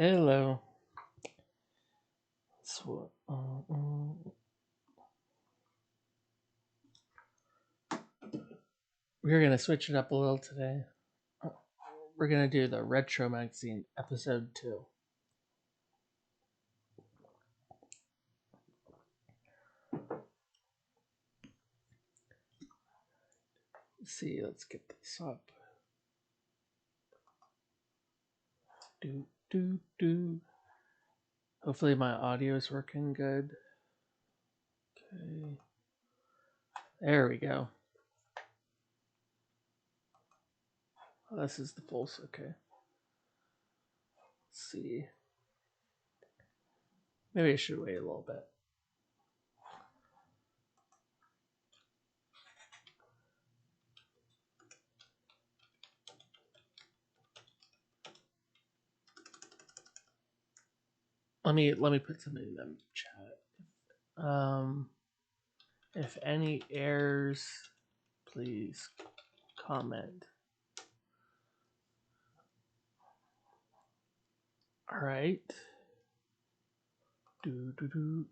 Hello. So, we're gonna switch it up a little today. Uh, We're gonna do the Retro Magazine episode 2. Let's see, let's get this up. Do do do. Hopefully my audio is working good. Okay. There we go. Oh, this is the full. Okay. Let's see. Maybe I should wait a little bit. Let me put something in the chat. If any errors, please comment. All right. Do do do.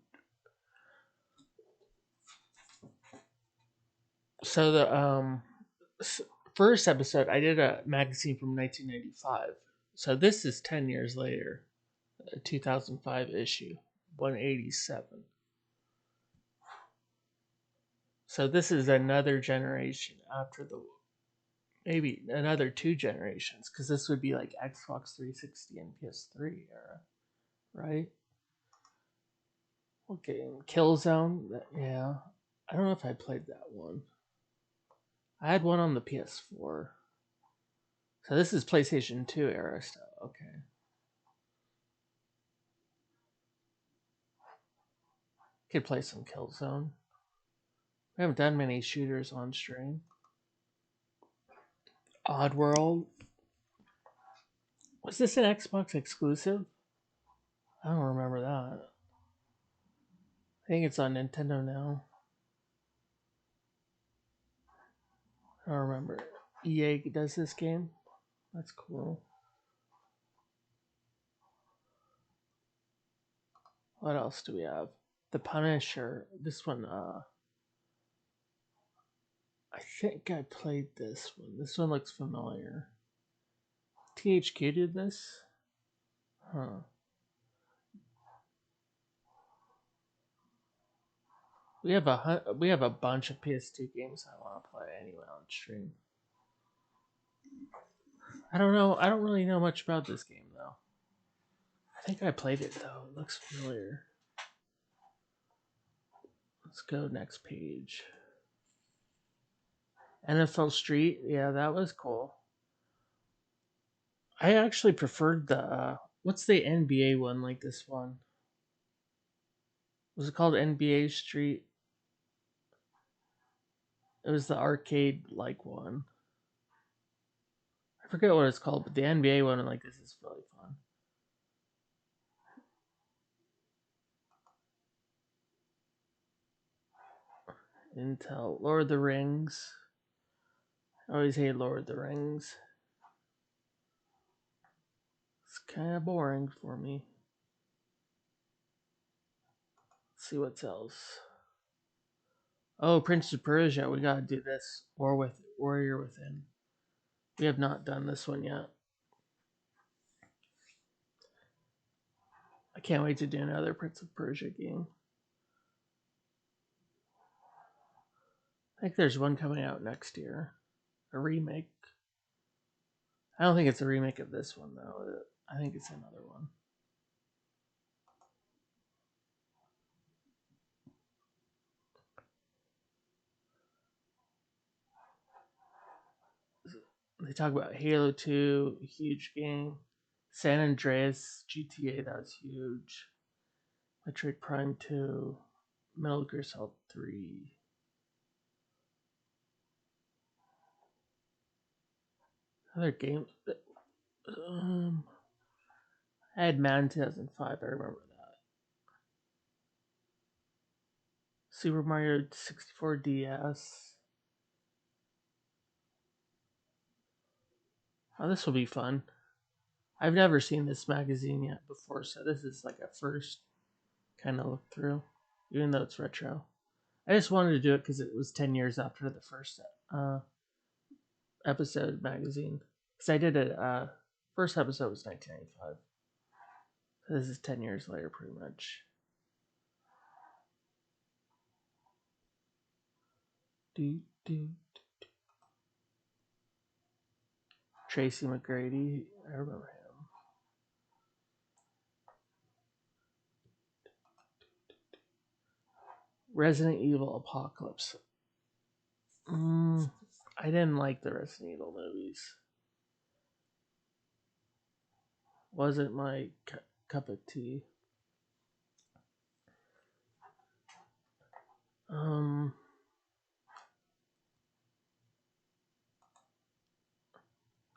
So the first episode I did a magazine from 1995. So this is 10 years later, a 2005 issue, 187. So this is another generation after the maybe another two generations because this would be like Xbox 360 and PS3 era, right? What game? Killzone? Yeah. I don't know if I played that one. I had one on the PS4. So this is PlayStation 2 era stuff. Okay. Could play some Killzone. We haven't done many shooters on stream. Oddworld. Was this an Xbox exclusive? I don't remember that. I think it's on Nintendo now. I don't remember. EA does this game. That's cool. What else do we have? The Punisher. This one, I think I played this one. This one looks familiar. THQ did this? Huh. We have a bunch of PS2 games I want to play anyway on stream. I don't know. I don't really know much about this game though. I think I played it though. It looks familiar. Let's go next page. NFL Street. Yeah, that was cool. I actually preferred the what's the NBA one like this one? Was it called NBA Street? It was the arcade like one. I forget what it's called, but the NBA one like this is really fun. Intel, Lord of the Rings. I always hate Lord of the Rings. It's kind of boring for me. Let's see what else. Oh, Prince of Persia. We gotta do this. Warrior Within. We have not done this one yet. I can't wait to do another Prince of Persia game. I think there's one coming out next year. A remake. I don't think it's a remake of this one though. I think it's another one. They talk about Halo 2, huge game. San Andreas, GTA, that was huge. Metroid Prime 2, Metal Gear Solid 3. Other games. I had Madden 2005, I remember that. Super Mario 64 DS. Oh, this will be fun. I've never seen this magazine yet before, so this is like a first kind of look through, even though it's retro. I just wanted to do it because it was 10 years after the first episode magazine. Because I did it, first episode was 1995. So this is 10 years later, pretty much. Do, do. Tracy McGrady, I remember him. Resident Evil Apocalypse. I didn't like the Resident Evil movies. Wasn't my cup of tea.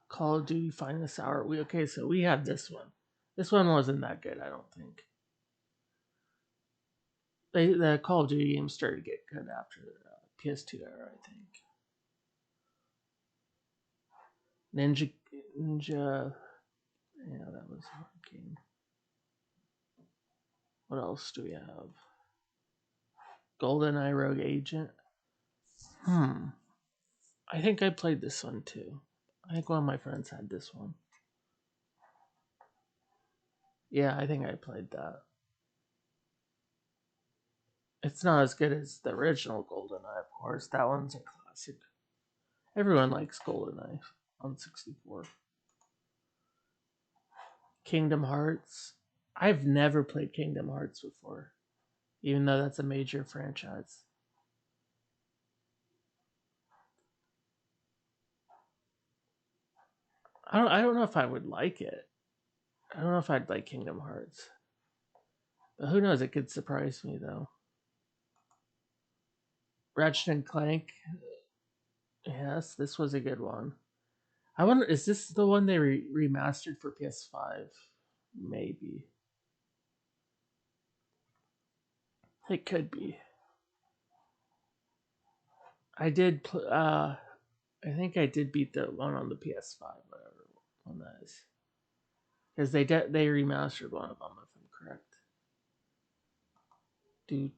Call of Duty Finest Hour. Okay, so we had this one. This one wasn't that good, I don't think. The Call of Duty games started to get good after the PS2 era, I think. Ninja. Yeah, that was a hard game. What else do we have? GoldenEye Rogue Agent. I think I played this one too. I think one of my friends had this one. Yeah, I think I played that. It's not as good as the original GoldenEye, of course. That one's a classic. Everyone likes GoldenEye on 64. Kingdom Hearts. I've never played Kingdom Hearts before, even though that's a major franchise. I don't know if I would like it. I don't know if I'd like Kingdom Hearts. But who knows? It could surprise me though. Ratchet and Clank. Yes, this was a good one. I wonder, is this the one they remastered for PS5? Maybe. It could be. I did. I think I did beat the one on the PS5, whatever one that is, because they remastered one of them, if I'm correct. The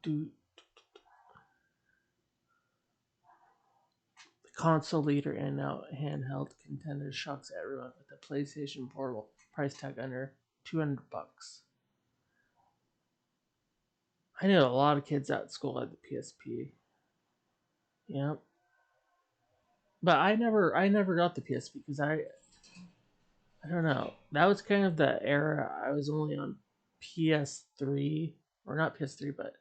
console leader and now handheld contender shocks everyone with the PlayStation Portable price tag under $200. I knew a lot of kids at school had the PSP. Yep. But I never got the PSP because I don't know. That was kind of the era I was only on PS3, or not PS3, but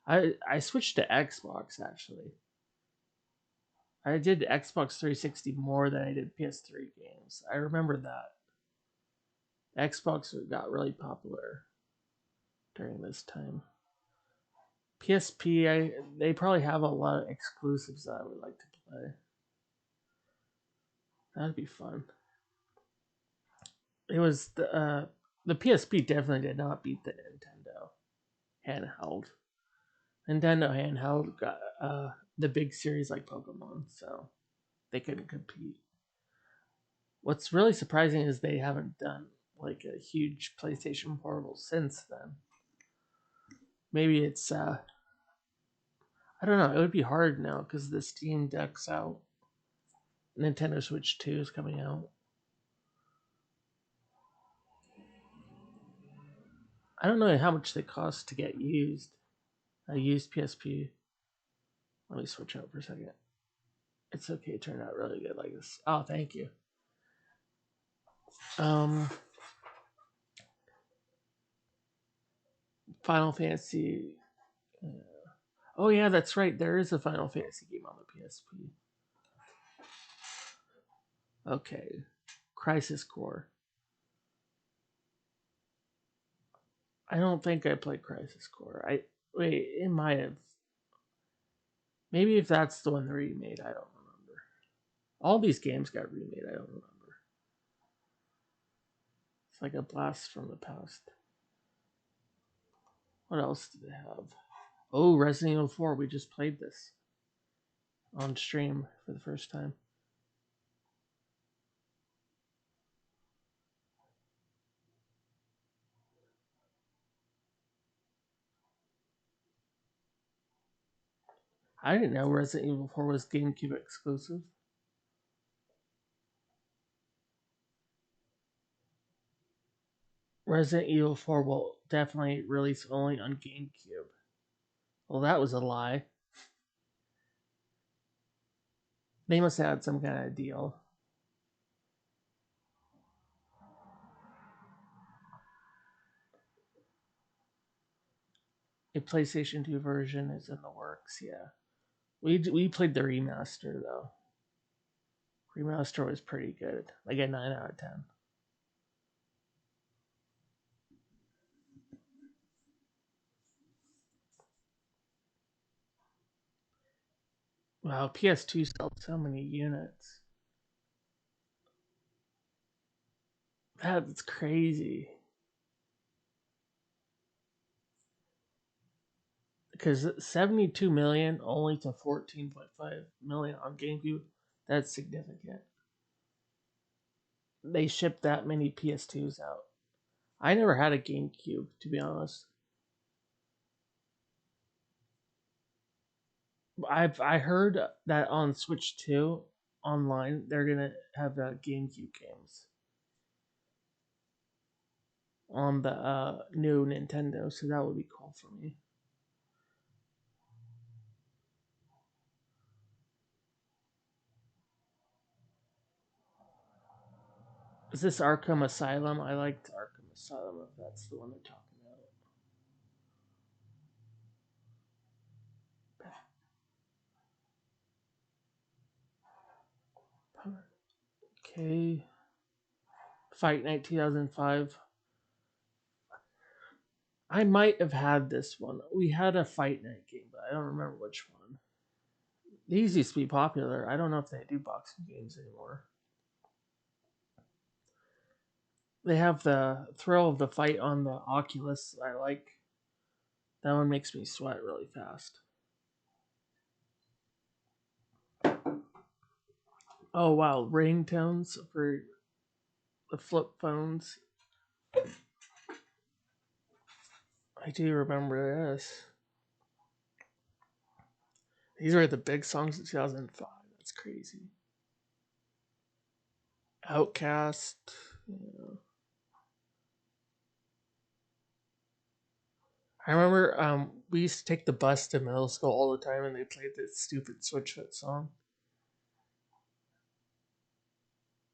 I switched to Xbox actually. I did Xbox 360 more than I did PS3 games. I remember that. Xbox got really popular during this time. PSP, they probably have a lot of exclusives that I would like to play. That'd be fun. It was the PSP definitely did not beat the Nintendo handheld. Nintendo handheld got the big series like Pokemon, so they couldn't compete. What's really surprising is they haven't done like a huge PlayStation Portable since then. Maybe it's I don't know. It would be hard now because the Steam Deck's out. Nintendo Switch 2 is coming out. I don't know how much they cost to get used. A used PSP. Let me switch out for a second. It's okay. It turned out really good like this. Oh, thank you. Um, Final Fantasy. Oh yeah, that's right. There is a Final Fantasy game on the PSP. Okay, Crisis Core. I don't think I played Crisis Core. I wait. It might have. Maybe if that's the one they remade, I don't remember. All these games got remade. I don't remember. It's like a blast from the past. What else do they have? Oh, Resident Evil 4. We just played this on stream for the first time. I didn't know Resident Evil 4 was GameCube exclusive. Resident Evil 4 will definitely release only on GameCube. Well, that was a lie. They must have had some kind of deal. A PlayStation 2 version is in the works, yeah. We played the remaster, though. Remaster was pretty good. Like a 9 out of 10. Wow, PS2 sold so many units. That's crazy. Because 72 million only to 14.5 million on GameCube, that's significant. They shipped that many PS2s out. I never had a GameCube, to be honest. I heard that on Switch 2 online they're gonna have GameCube games on the new Nintendo, so that would be cool for me. Is this Arkham Asylum? I liked Arkham Asylum, if that's the one they're talking about. Okay. Fight Night 2005. I might have had this one. We had a Fight Night game, but I don't remember which one. These used to be popular. I don't know if they do boxing games anymore. They have the thrill of the fight on the Oculus. I like that one. Makes me sweat really fast. Oh wow, ringtones for the flip phones. I do remember this. These are the big songs of 2005. That's crazy. Outcast. Yeah. I remember we used to take the bus to middle school all the time, and they played this stupid Switchfoot song.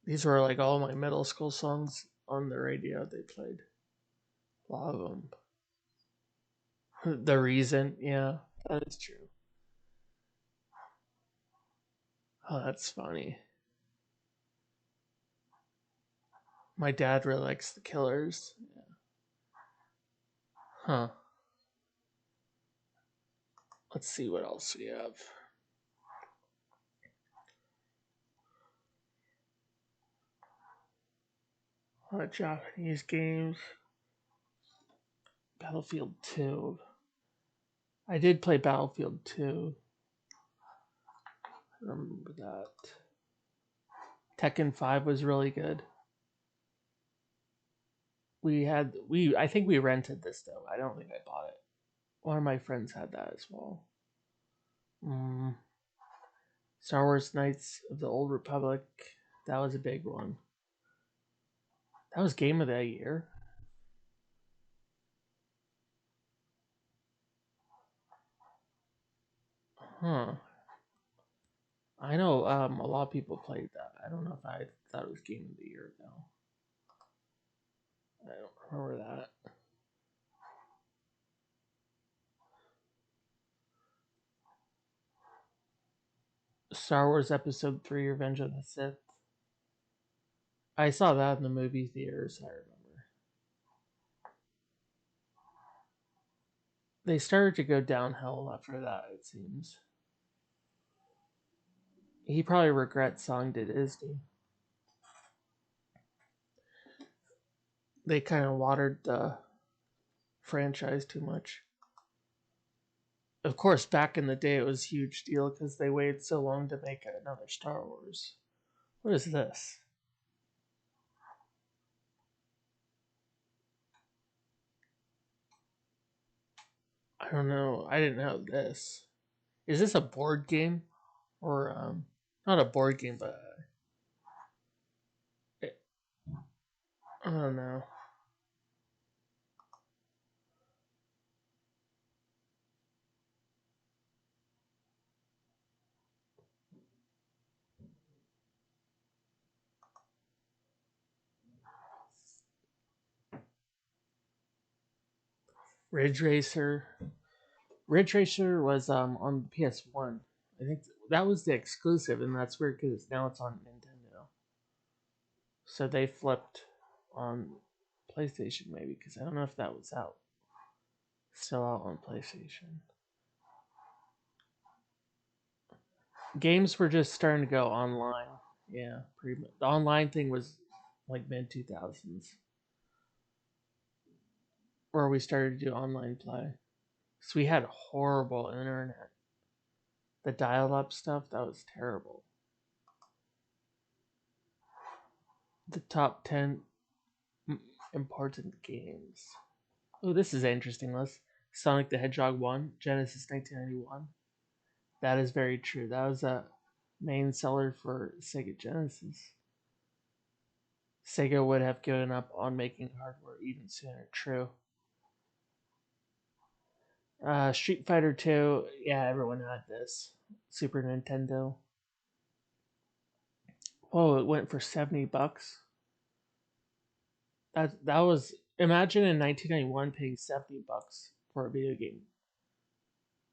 These were like all my middle school songs on the radio. They played a lot of them. The reason, yeah, that is true. Oh, that's funny. My dad really likes the Killers. Huh. Let's see what else we have. A lot of Japanese games. Battlefield 2. I did play Battlefield 2. I remember that. Tekken 5 was really good. We I think we rented this though. I don't think I bought it. One of my friends had that as well. Mm. Star Wars Knights of the Old Republic. That was a big one. That was game of the year. Huh. I know a lot of people played that. I don't know if I thought it was game of the year though. I don't remember that. Star Wars Episode 3 Revenge of the Sith. I saw that in the movie theaters, I remember. They started to go downhill after that, it seems. He probably regrets selling to Disney. They kind of watered the franchise too much. Of course, back in the day, it was a huge deal because they waited so long to make another Star Wars. What is this? I don't know. I didn't know this. Is this a board game or not a board game, but I don't know. Ridge Racer. Ridge Racer was on the PS1. I think that was the exclusive, and that's weird because now it's on Nintendo. So they flipped on PlayStation maybe because I don't know if that was out. Still out on PlayStation. Games were just starting to go online. Yeah, pretty much. The online thing was like mid 2000s, where we started to do online play. So we had horrible internet. The dial-up stuff that was terrible. The top 10 important games. Oh, this is an interesting list. Sonic the Hedgehog 1, Genesis 1991. That is very true. That was a main seller for Sega Genesis. Sega would have given up on making hardware even sooner. True. Street Fighter 2. Yeah, everyone had this. Super Nintendo. Whoa, it went for $70. That was, imagine in 1991 paying $70 for a video game,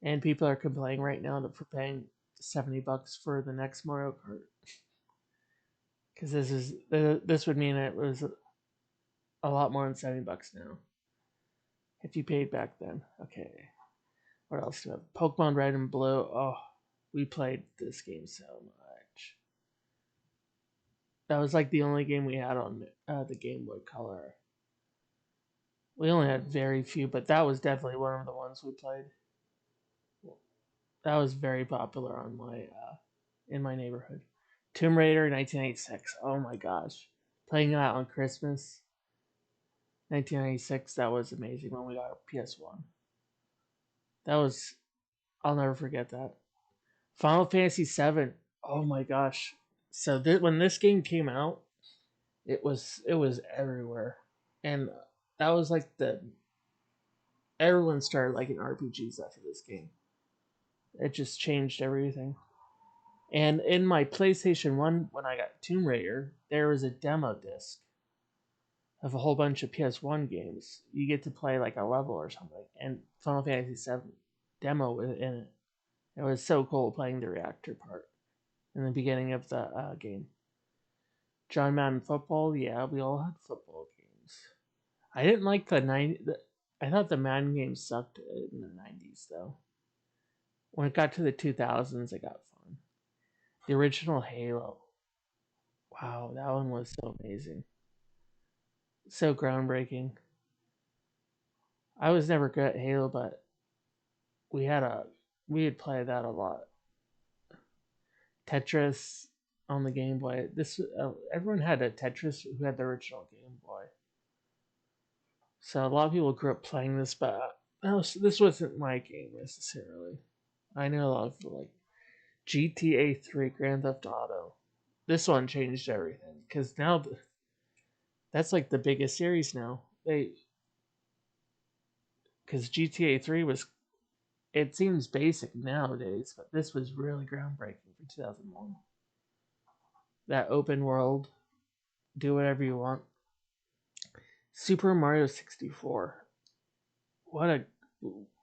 and people are complaining right now for paying $70 for the next Mario Kart, because this would mean it was a lot more than $70 now if you paid back then. Okay, what else do we have? Pokemon Red and Blue. Oh, we played this game so much. That was like the only game we had on the Game Boy Color. We only had very few, but that was definitely one of the ones we played. That was very popular on my in my neighborhood. Tomb Raider 1986. Oh my gosh. Playing that on Christmas 1996, that was amazing when we got a PS1. That was, I'll never forget that. Final Fantasy 7. Oh my gosh. So when this game came out, it was everywhere. And that was like the everyone started liking RPGs after this game. It just changed everything. And in my PlayStation 1, when I got Tomb Raider, there was a demo disc of a whole bunch of PS1 games. You get to play like a level or something, and Final Fantasy 7 demo was in it. It was so cool playing the reactor part in the beginning of the game. John Madden football, yeah, we all had football games. I didn't like the 90s. I thought the Madden games sucked in the 90s though. When it got to the 2000s, it got fun. The original Halo. Wow, that one was so amazing. So groundbreaking. I was never good at Halo, but we had a we would play that a lot. Tetris on the Game Boy. This everyone had a Tetris who had the original Game Boy. So a lot of people grew up playing this, but this wasn't my game necessarily. I know a lot of people like GTA 3, Grand Theft Auto. This one changed everything because now that's like the biggest series now. Because GTA 3 was, it seems basic nowadays, but this was really groundbreaking for 2001. That open world, do whatever you want. Super Mario 64. What a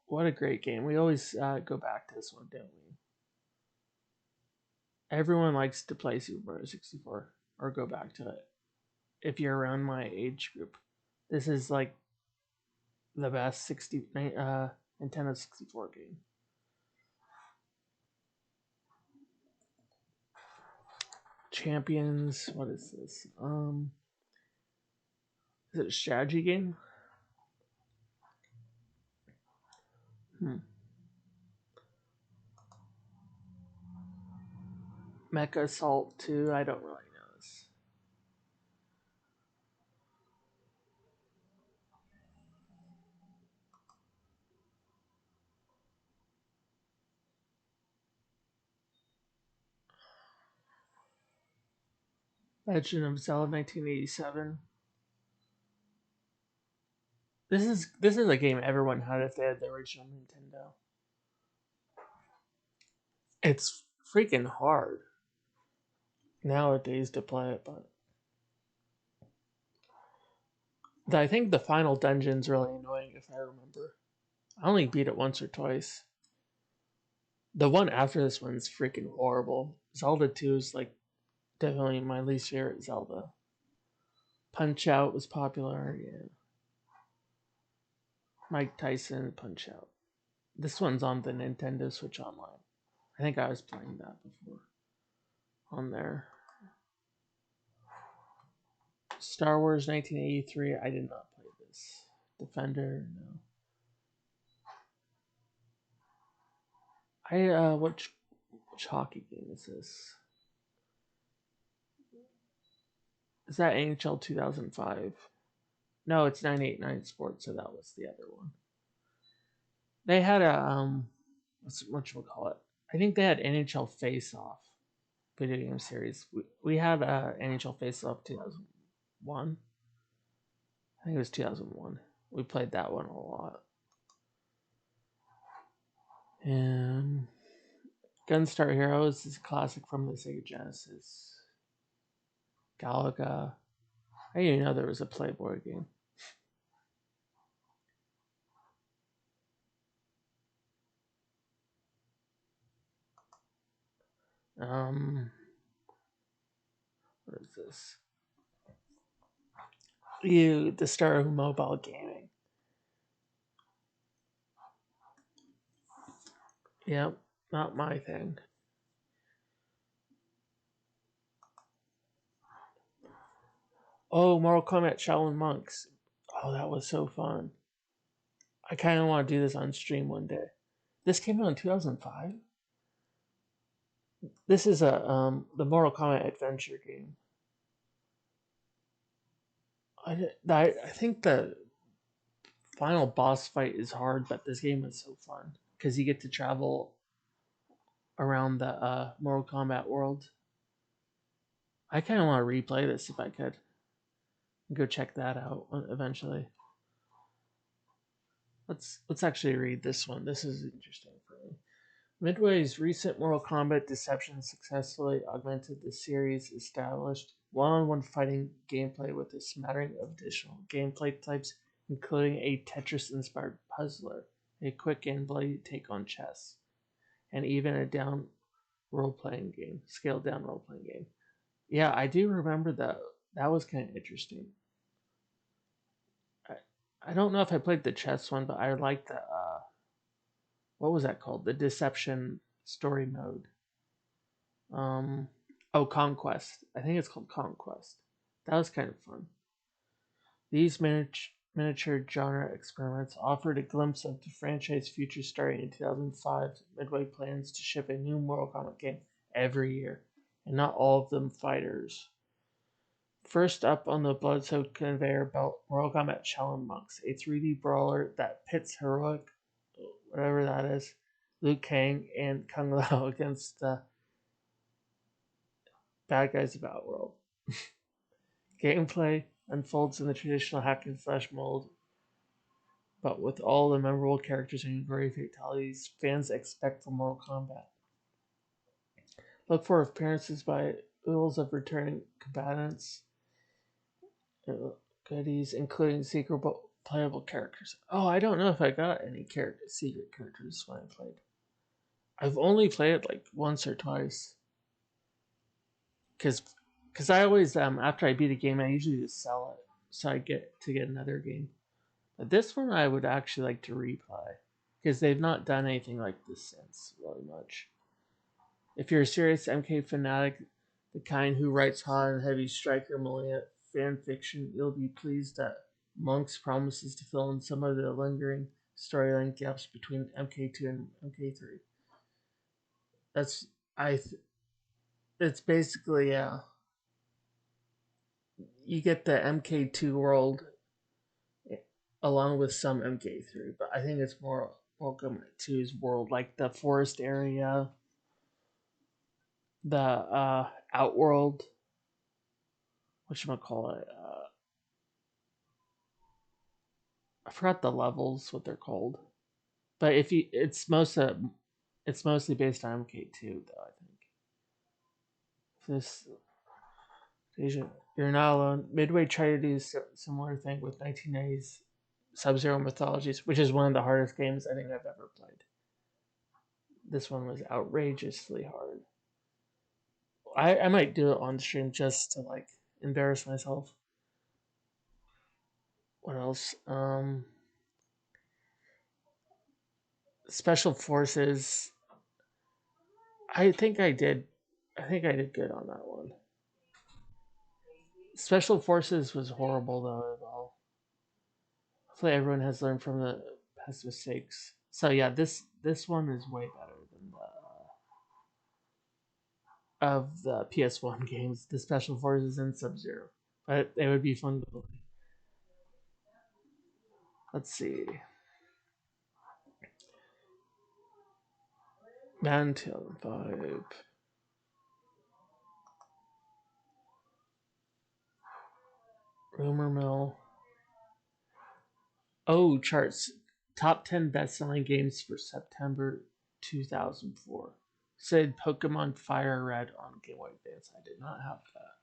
what a great game. We always go back to this one, don't we? Everyone likes to play Super Mario 64 or go back to it. If you're around my age group, this is like the best Nintendo 64 game. Champions. What is this? Is it a strategy game? Hmm. Mecha Assault 2. I don't really know this. Legend of Zelda 1987. This is a game everyone had if they had the original Nintendo. It's freaking hard nowadays to play it, but I think the final dungeon's really annoying if I remember. I only beat it once or twice. The one after this one's freaking horrible. Zelda 2 is like definitely my least favorite Zelda. Punch Out was popular, yeah. Mike Tyson, Punch Out. This one's on the Nintendo Switch Online. I think I was playing that before on there. Star Wars 1983. I did not play this. Defender, no. Which hockey game is this? Is that NHL 2005? No, it's 989 Sports, so that was the other one. They had a what should we call it? I think they had NHL Face Off video game series. We had NHL Face Off 2001. I think it was 2001. We played that one a lot. And Gunstar Heroes is a classic from the Sega Genesis. Galaga. I didn't even know there was a Playboy game. What is this? The start of mobile gaming. Yep, not my thing. Oh, Mortal Kombat Shaolin Monks. Oh, that was so fun. I kind of want to do this on stream one day. This came out in 2005. This is the Mortal Kombat adventure game. I think the final boss fight is hard, but this game is so fun because you get to travel around the Mortal Kombat world. I kind of want to replay this if I could. Go check that out eventually. Let's actually read this one. This is interesting for me. Midway's recent Mortal Kombat Deception successfully augmented the series' established one-on-one fighting gameplay with a smattering of additional gameplay types, including a Tetris-inspired puzzler, a quick and bloody take on chess, and even a down role-playing game, scaled-down role-playing game. Yeah, I do remember that. That was kind of interesting. I, I don't know if I played the chess one, but I liked the what was that called? The Deception story mode. Um, oh, Conquest. I think it's called Conquest. That was kind of fun. These miniature genre experiments offered a glimpse of the franchise future starting in 2005. Midway plans to ship a new Mortal Kombat game every year, and not all of them fighters. First up on the blood-soaked conveyor belt, Mortal Kombat Shaolin Monks, a 3D brawler that pits heroic, whatever that is, Liu Kang and Kung Lao against the bad guys of Outworld. Gameplay unfolds in the traditional hack and slash mold, but with all the memorable characters and gory fatalities fans expect from Mortal Kombat. Look for appearances by oodles of returning combatants, goodies, including secret playable characters. Oh, I don't know if I got any secret characters when I played. I've only played it like once or twice. Because I always after I beat a game I usually just sell it so I get another game. But this one I would actually like to replay because they've not done anything like this since really much. If you're a serious MK fanatic, the kind who writes hot and heavy Striker Millennia fan fiction, you'll be pleased that Monks promises to fill in some of the lingering storyline gaps between MK2 and MK3. That's I. It's basically you get the MK2 world along with some MK3, but I think it's more welcome to his world, like the forest area, the outworld, whatchamacallit, I forgot the levels, what they're called. But if you, it's mostly based on MK2 though. I think this Asian, you're not alone. Midway tried to do a similar thing with 1990s Sub-Zero Mythologies, which is one of the hardest games I think I've ever played. This one was outrageously hard. I might do it on stream just to like embarrass myself. What else? Special Forces. I think I did. I think I did good on that one. Special Forces was horrible though. Well, hopefully everyone has learned from the past mistakes. So yeah, this one is way better than the of the PS1 games, the Special Forces and Sub-Zero. But it would be fun to play. Let's see. Man 2005. Rumor Mill. Oh, charts. Top 10 best-selling games for September 2004. Said Pokemon Fire Red on Game Boy Advance. I did not have that.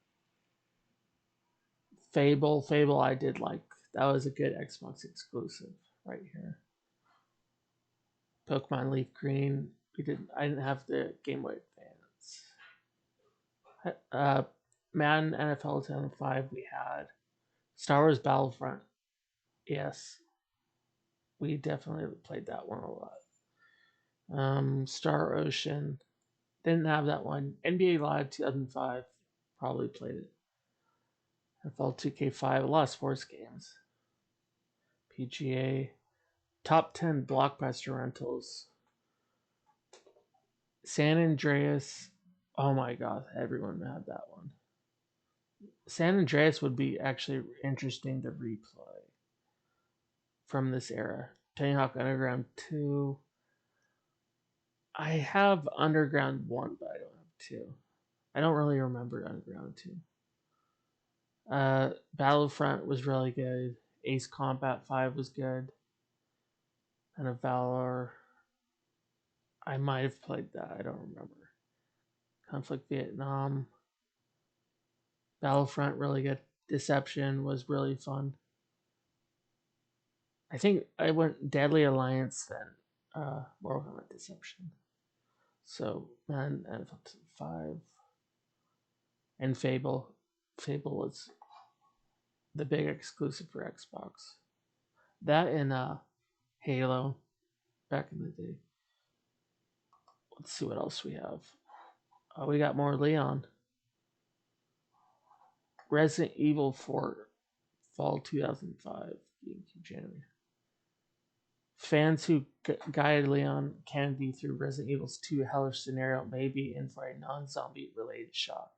Fable I did like. That was a good Xbox exclusive right here. Pokemon Leaf Green. I didn't have the Game Boy Advance. Madden NFL 2005 we had. Star Wars Battlefront. Yes. We definitely played that one a lot. Star Ocean. Didn't have that one. NBA Live 2005. Probably played it. NFL 2K5. A lot of sports games. PGA. Top 10 blockbuster rentals. San Andreas. Oh my god, everyone had that one. San Andreas would be actually interesting to replay from this era. Tony Hawk Underground 2. I have Underground 1, but I don't have 2. I don't really remember Underground 2. Battlefront was really good. Ace Combat 5 was good. And a Valor. I might have played that. I don't remember. Conflict Vietnam. Battlefront, really good. Deception was really fun. I think I went Deadly Alliance then. Mortal Kombat Deception. So, man, and 5. And Fable. Fable was the big exclusive for Xbox. That and Halo back in the day. Let's see what else we have. We got more Leon. Resident Evil 4, Fall 2005, GameCube January. Fans who guided Leon Kennedy through Resident Evil's 2 hellish scenario may be in for a non-zombie related shock.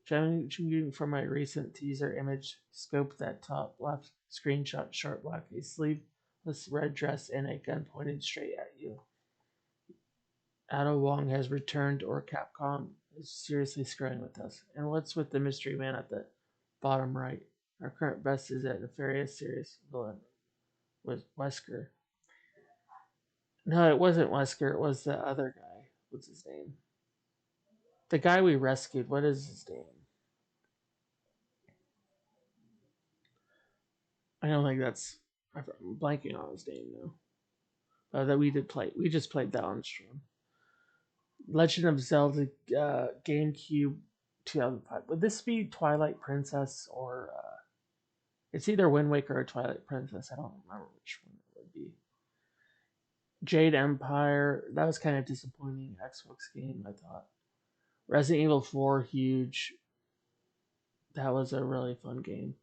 Judging from my recent teaser image, scope that top left screenshot, short black, a sleeveless red dress, and a gun pointed straight at you. Ada Wong has returned, or Capcom is seriously screwing with us. And what's with the mystery man at the bottom right? Our current best is that nefarious serious villain was Wesker. No, it wasn't Wesker. It was the other guy. What's his name? The guy we rescued. What is his name? I don't think that's. I'm blanking on his name now. That we did play. We just played that on stream. Legend of Zelda GameCube 2005. Would this be Twilight Princess or it's either Wind Waker or Twilight Princess. I don't remember which one it would be. Jade Empire. That was kind of disappointing Xbox game, I thought. Resident Evil 4, huge. That was a really fun game.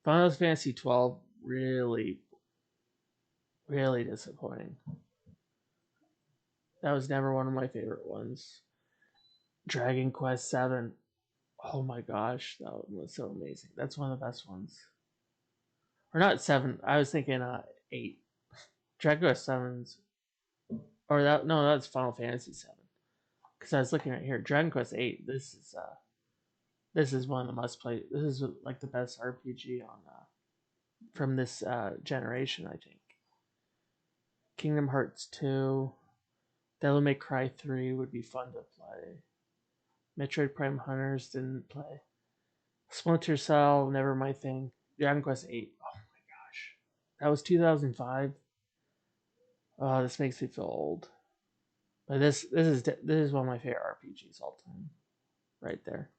Final Fantasy 12, really, really disappointing. That was never one of my favorite ones. Dragon Quest 7. Oh my gosh, that one was so amazing. That's one of the best ones. Or not 7. I was thinking 8. Dragon Quest 7's. Or that, no, that's Final Fantasy 7. Because I was looking right here. Dragon Quest 8. This is This is one of the must play. This is like the best RPG on from this generation, I think. Kingdom Hearts 2, Devil May Cry 3 would be fun to play. Metroid Prime Hunters didn't play. Splinter Cell, never my thing. Dragon Quest 8. Oh my gosh. That was 2005. Oh, this makes me feel old. But this is one of my favorite RPGs all time. Right there.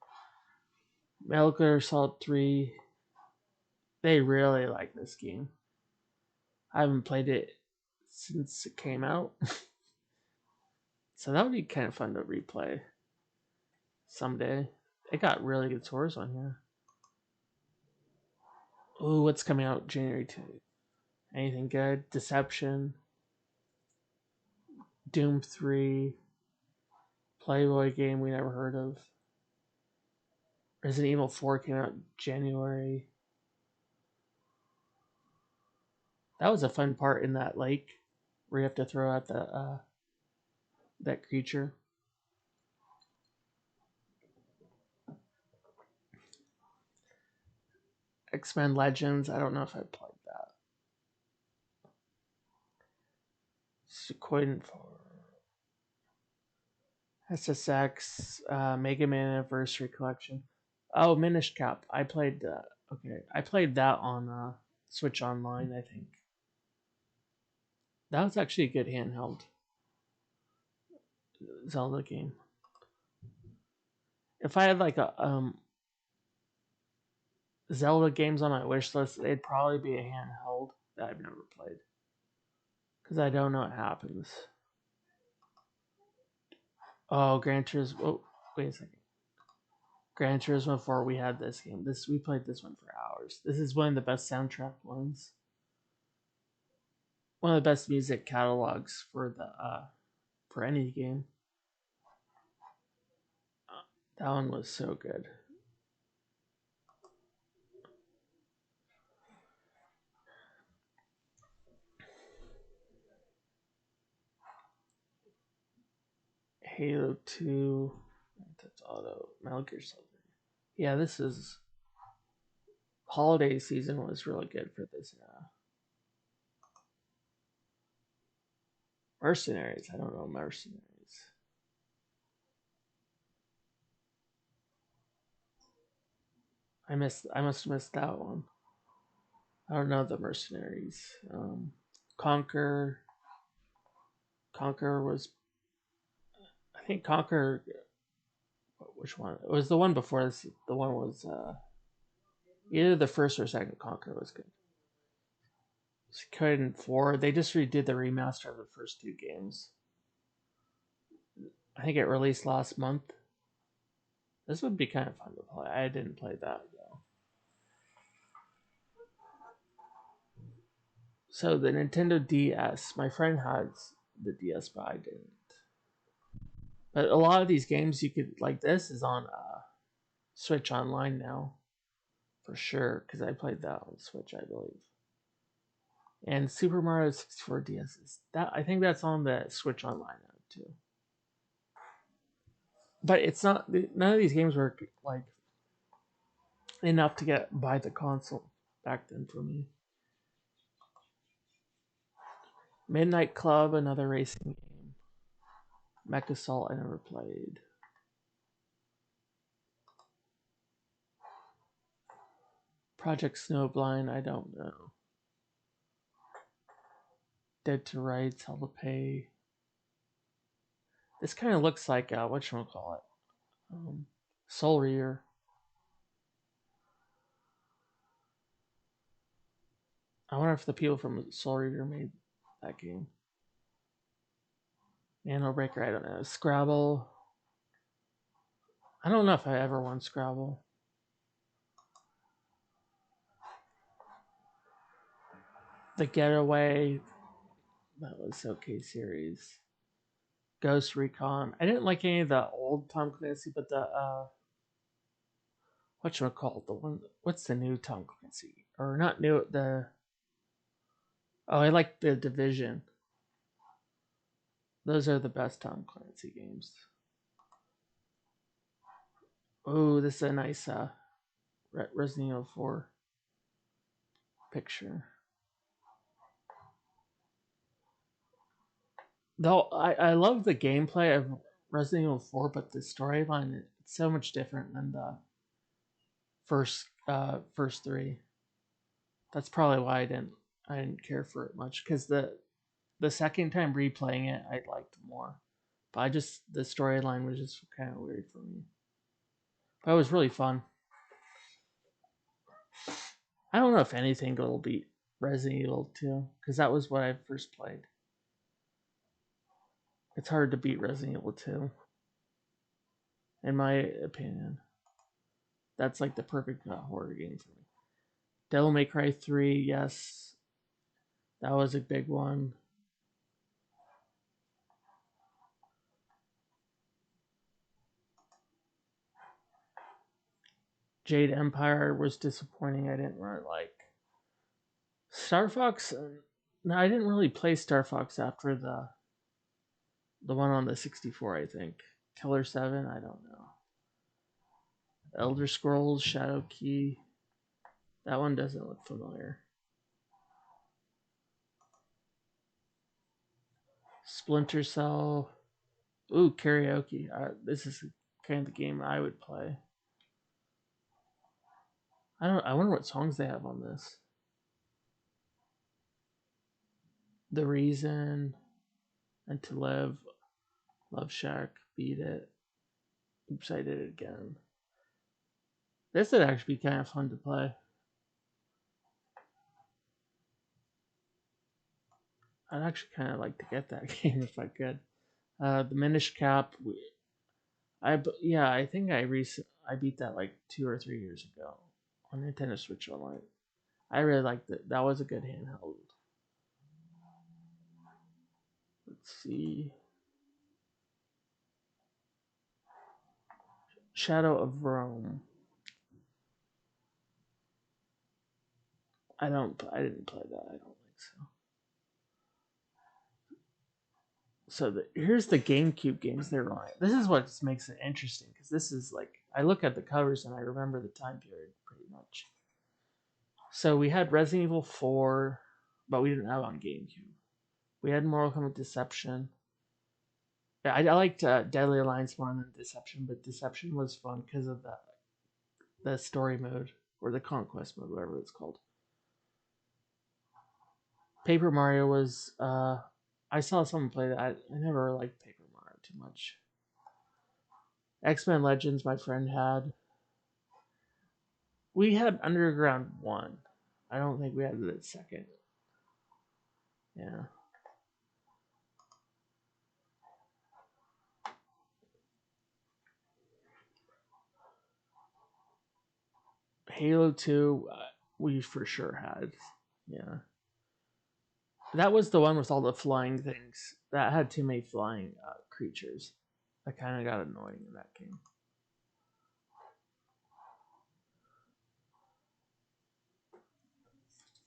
Metal Gear Solid 3. They really like this game. I haven't played it since it came out. So that would be kind of fun to replay someday. It got really good scores on here. Ooh, what's coming out January 2nd? Anything good? Deception, Doom 3, Playboy game we never heard of. Resident Evil 4 came out January. That was a fun part in that lake where you have to throw out the that creature. X-Men Legends, I don't know if I played that. Suikoden 4. SSX, Mega Man Anniversary Collection. Oh, Minish Cap. I played that. Okay, I played that on Switch Online, I think. That was actually a good handheld Zelda game. If I had like a Zelda games on my wish list, they'd probably be a handheld that I've never played. Because I don't know what happens. Oh, Gran Turismo. Oh, wait a second. Gran Turismo 4, we had this game. We played this one for hours. This is one of the best soundtrack ones. One of the best music catalogs for any game. That one was so good. Halo 2, That's Auto, Metal Gear Solid. Yeah, this is holiday season was really good for this. Mercenaries, I don't know Mercenaries. I must have missed that one. I don't know the Mercenaries. Conquer. Conquer was. I think Conquer. Which one? It was the one before this. The one was either the first or second Conquer was good. Suikoden 4. They just redid the remaster of the first two games. I think it released last month. This would be kind of fun to play. I didn't play that though. So the Nintendo DS. My friend has the DS, but I didn't. But a lot of these games you could like this is on Switch Online now, for sure, because I played that on Switch, I believe. And Super Mario 64 DS is that I think that's on the Switch Online now too. But it's not none of these games were like enough to get buy the console back then for me. Midnight Club, another racing game. Mech Assault, I never played. Project Snowblind, I don't know. Dead to Rights, Hell to Pay. This kind of looks like whatchamacallit. Soul Reader. I wonder if the people from Soul Reader made that game. Nano Breaker, I don't know. Scrabble. I don't know if I ever won Scrabble. The Getaway. That was okay series. Ghost Recon. I didn't like any of the old Tom Clancy, but the whatchamacallit, the one what's the new Tom Clancy? Or not new I like the Division. Those are the best Tom Clancy games. Oh, this is a nice Resident Evil 4 picture. Though I love the gameplay of Resident Evil 4, but the storyline it's so much different than the first three. That's probably why I didn't care for it much because the second time replaying it I liked more. But the storyline was just kind of weird for me. But it was really fun. I don't know if anything will beat Resident Evil 2 because that was what I first played. It's hard to beat Resident Evil 2, in my opinion. That's like the perfect horror game for me. Devil May Cry 3, yes, that was a big one. Jade Empire was disappointing. I didn't really like. Star Fox. No, I didn't really play Star Fox after the one on the 64. I think Killer 7. I don't know. Elder Scrolls Shadow Key. That one doesn't look familiar. Splinter Cell. Ooh, karaoke. This is kind of the game I would play. I wonder what songs they have on this. The Reason, and To Live, Love Shack, Beat It. Oops, I did it again. This would actually be kind of fun to play. I'd actually kind of like to get that game if I could. The Minish Cap. I think I beat that like 2 or 3 years ago on Nintendo Switch Online. I really liked it. That was a good handheld. Let's see. Shadow of Rome. I didn't play that. I don't think so. So here's the GameCube games they're on. This is what makes it interesting because this is like I look at the covers and I remember the time period pretty much. So we had Resident Evil 4, but we didn't have it on GameCube. We had Mortal Kombat Deception. Yeah, I liked Deadly Alliance more than Deception, but Deception was fun because of the story mode or the conquest mode, whatever it's called. Paper Mario was I saw someone play that. I never liked Paper Mario too much. X-Men Legends my friend had. We had Underground 1. I don't think we had the second. Yeah. Halo 2 we for sure had. Yeah. That was the one with all the flying things. That had too many flying creatures. That kind of got annoying in that game.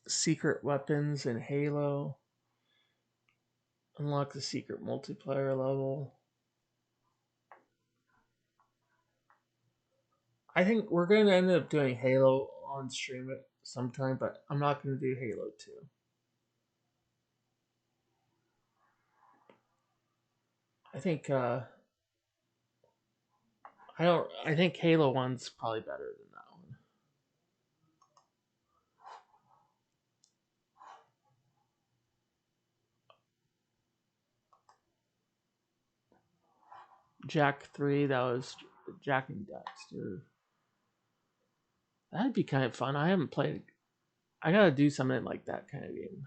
Secret weapons in Halo. Unlock the secret multiplayer level. I think we're going to end up doing Halo on stream at sometime, but I'm not going to do Halo 2. I think I think Halo 1's probably better than that one. Jack 3, that was Jack and Daxter. That'd be kind of fun. I haven't played. I gotta do something like that kind of game.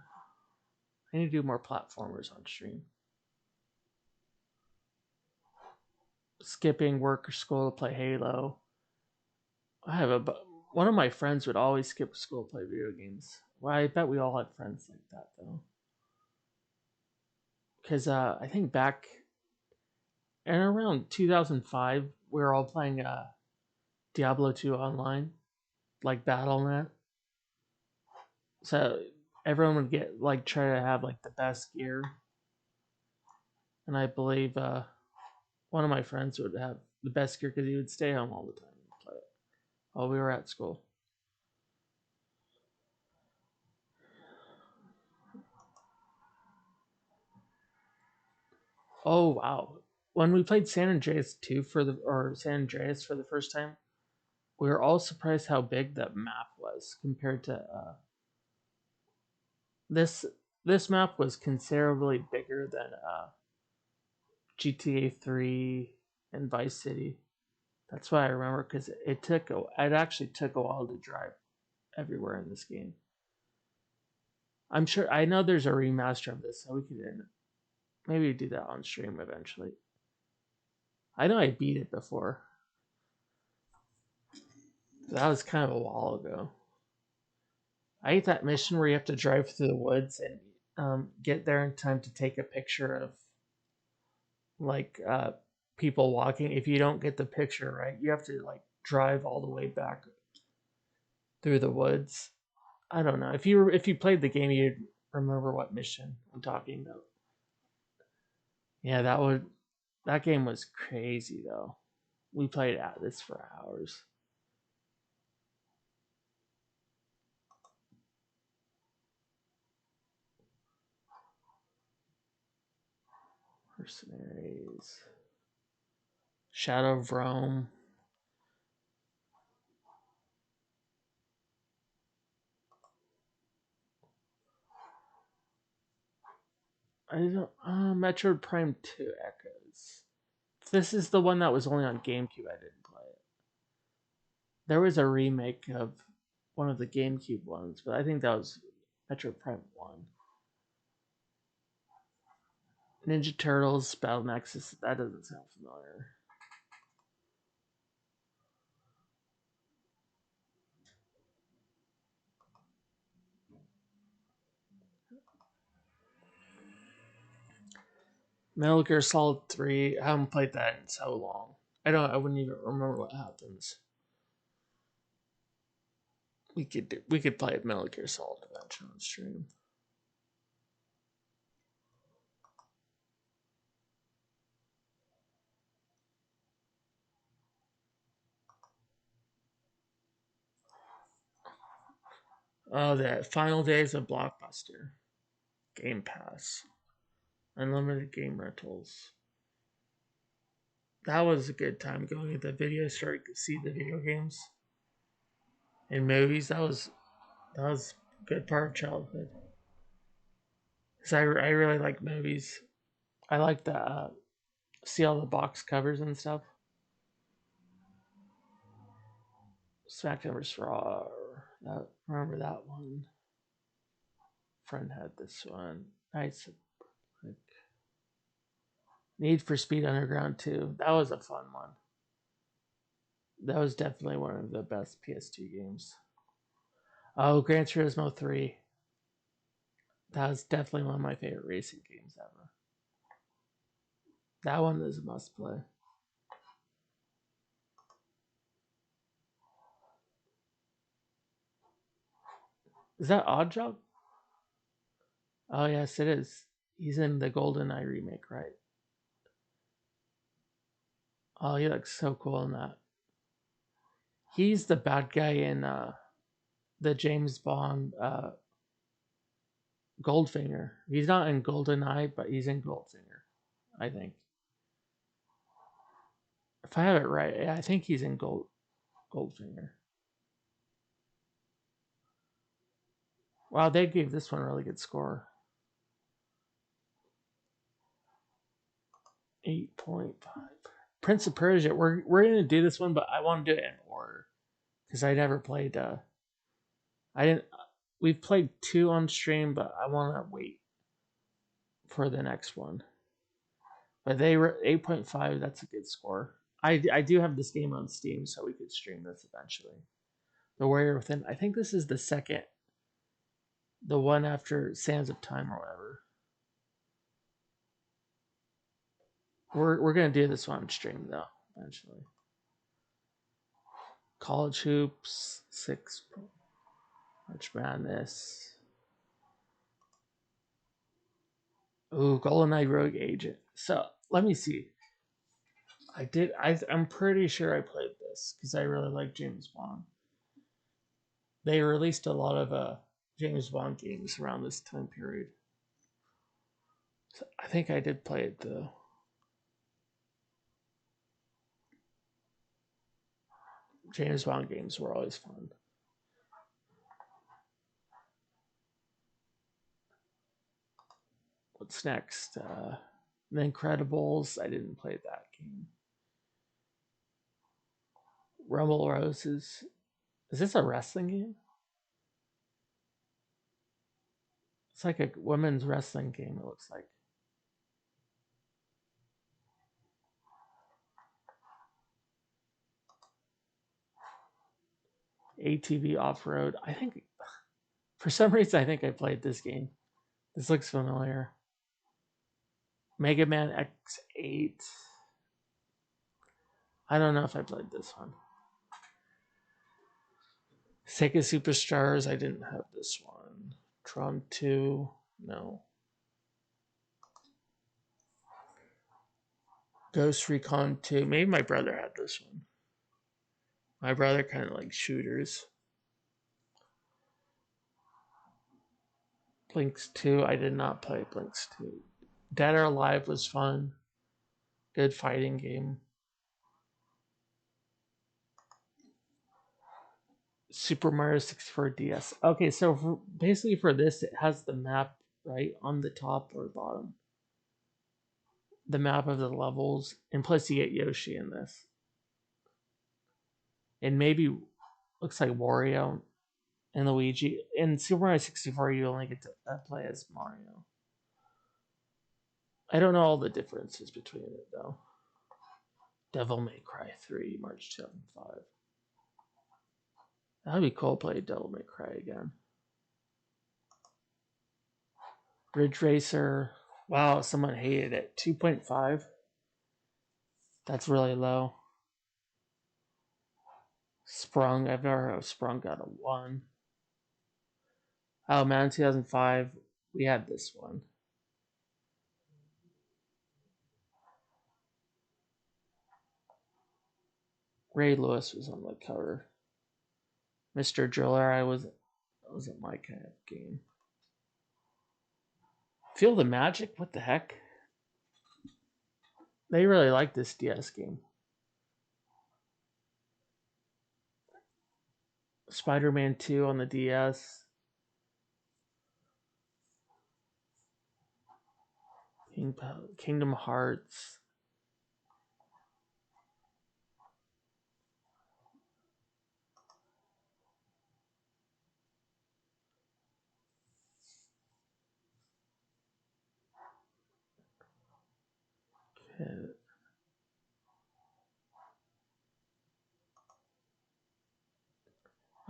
I need to do more platformers on stream. Skipping work or school to play Halo. I have one of my friends would always skip school to play video games. Well, I bet we all had friends like that though. Because I think back in around 2005, we were all playing Diablo 2 online, like Battle.net. So everyone would get like try to have like the best gear, and I believe one of my friends would have the best gear because he would stay home all the time while we were at school. Oh wow! When we played San Andreas 2 San Andreas for the first time, we were all surprised how big that map was compared to this. This map was considerably bigger than GTA 3 and Vice City. That's why I remember because it actually took a while to drive everywhere in this game. I'm sure I know there's a remaster of this, so we could maybe do that on stream eventually. I know I beat it before. That was kind of a while ago. I hate that mission where you have to drive through the woods and get there in time to take a picture of like people walking. If you don't get the picture right, you have to like drive all the way back through the woods. I don't know. If you played the game, you'd remember what mission I'm talking about. Yeah, that game was crazy though. We played at this for hours. Mercenaries, Shadow of Rome. I don't. Metroid Prime 2 Echoes. This is the one that was only on GameCube. I didn't play it. There was a remake of one of the GameCube ones, but I think that was Metroid Prime 1. Ninja Turtles, Battle Nexus. That doesn't sound familiar. Metal Gear Solid 3. I haven't played that in so long. I wouldn't even remember what happens. We could play Metal Gear Solid eventually on stream. Oh, the final days of Blockbuster. Game Pass. Unlimited game rentals. That was a good time going to the video store to see the video games and movies. That was a good part of childhood. Cause I really like movies. I like to see all the box covers and stuff. SmackDown vs. Raw. Remember that one? Friend had this one. Nice. Like Need for Speed Underground 2. That was a fun one. That was definitely one of the best PS2 games. Oh, Gran Turismo 3. That was definitely one of my favorite racing games ever. That one is a must play. Is that Oddjob? Oh yes, it is. He's in the GoldenEye remake, right? Oh, he looks so cool in that. He's the bad guy in the James Bond Goldfinger. He's not in GoldenEye, but he's in Goldfinger, I think. If I have it right, I think he's in Goldfinger. Wow, they gave this one a really good score. 8.5. Prince of Persia. We're gonna do this one, but I want to do it in order because I never played. I didn't. We've played 2 on stream, but I want to wait for the next one. But they were 8.5. That's a good score. I do have this game on Steam, so we could stream this eventually. The Warrior Within. I think this is the second, the one after Sands of Time or whatever. We're gonna do this one on stream though eventually. College Hoops 6. March Madness. Ooh, GoldenEye Rogue Agent. So let me see. I'm pretty sure I played this because I really like James Bond. They released a lot of James Bond games around this time period. So I think I did play it though. James Bond games were always fun. What's next? The Incredibles. I didn't play that game. Rumble Roses. Is this a wrestling game? It's like a women's wrestling game, it looks like. ATV Off Road. I think, for some reason, I think I played this game. This looks familiar. Mega Man X8. I don't know if I played this one. Sega Superstars. I didn't have this one. Tron 2. No. Ghost Recon 2. Maybe my brother had this one. My brother kind of likes shooters. Blinks 2. I did not play Blinks 2. Dead or Alive was fun. Good fighting game. Super Mario 64 DS. Okay, so basically for this, it has the map right on the top or bottom. The map of the levels, and plus you get Yoshi in this, and maybe looks like Wario and Luigi. In Super Mario 64, you only get to play as Mario. I don't know all the differences between it though. Devil May Cry 3, March 2005. That'd be cool to play Devil May Cry again. Ridge Racer. Wow, someone hated it. 2.5. That's really low. Sprung. I've never heard of Sprung. Got a 1. Oh, man, 2005. We had this one. Ray Lewis was on the cover. Mr. Driller. Wasn't my kind of game. Feel the Magic. What the heck? They really like this DS game. Spider-Man 2 on the DS. Kingdom Hearts. Okay.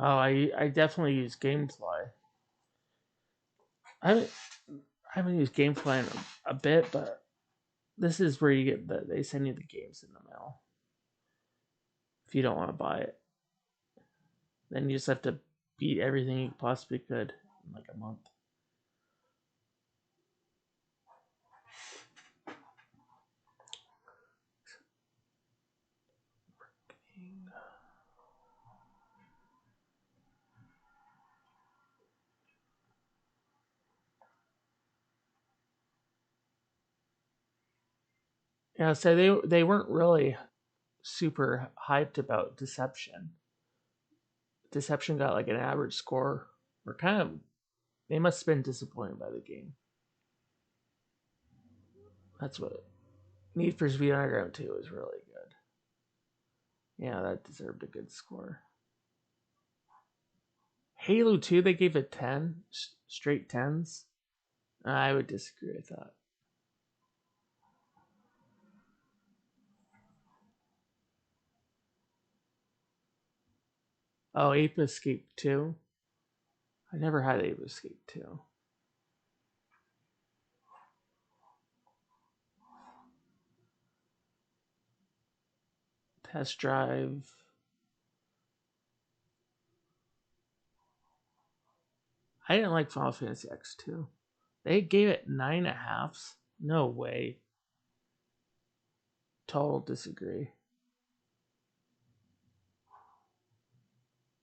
Oh, I definitely use GameFly. I haven't used GameFly in a bit, but this is where you get they send you the games in the mail. If you don't want to buy it, then you just have to beat everything you possibly could in like a month. Yeah, so they weren't really super hyped about Deception. Deception got like an average score. Or kind of, they must have been disappointed by the game. That's what Need for Speed Underground 2 is really good. Yeah, that deserved a good score. Halo 2, they gave it 10, straight 10s. I would disagree with that. Oh, Ape Escape 2. I never had Ape Escape 2. Test Drive. I didn't like Final Fantasy X2. They gave it 9.5s. No way. Total disagree.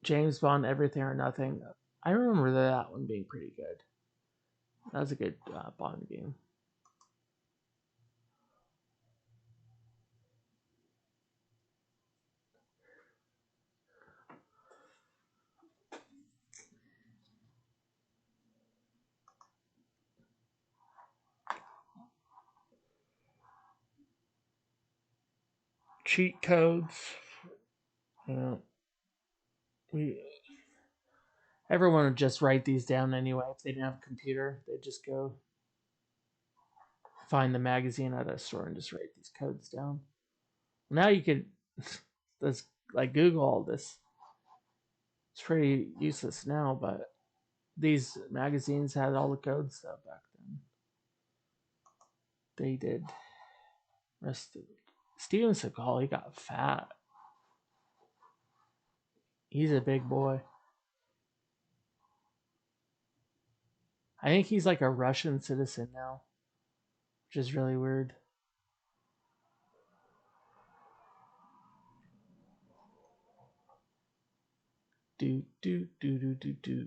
James Bond, Everything or Nothing. I remember that one being pretty good. That was a good Bond game. Cheat codes. You know, we everyone would just write these down anyway. If they didn't have a computer, they'd just go find the magazine at a store and just write these codes down. Now you could just like Google all this. It's pretty useless now, but these magazines had all the code stuff back then. They did. Rest of Steven Seagal, he got fat. He's a big boy. I think he's like a Russian citizen now, which is really weird. Do do do do do do.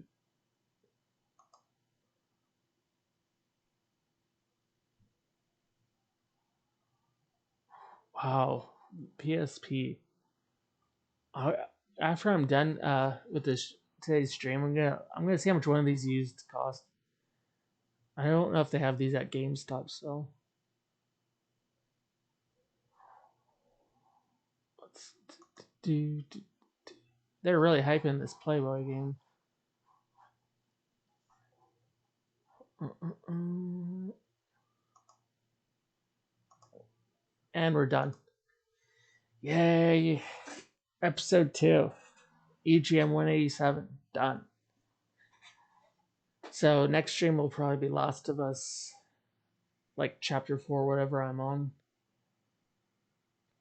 Wow, PSP. I, after I'm done with this today's stream, I'm gonna see how much one of these used cost. I don't know if they have these at GameStop still. Let's do. They're really hyping this Playboy game. And we're done. Yay! Episode 2. EGM 187. Done. So next stream will probably be Last of Us, like chapter 4, whatever I'm on.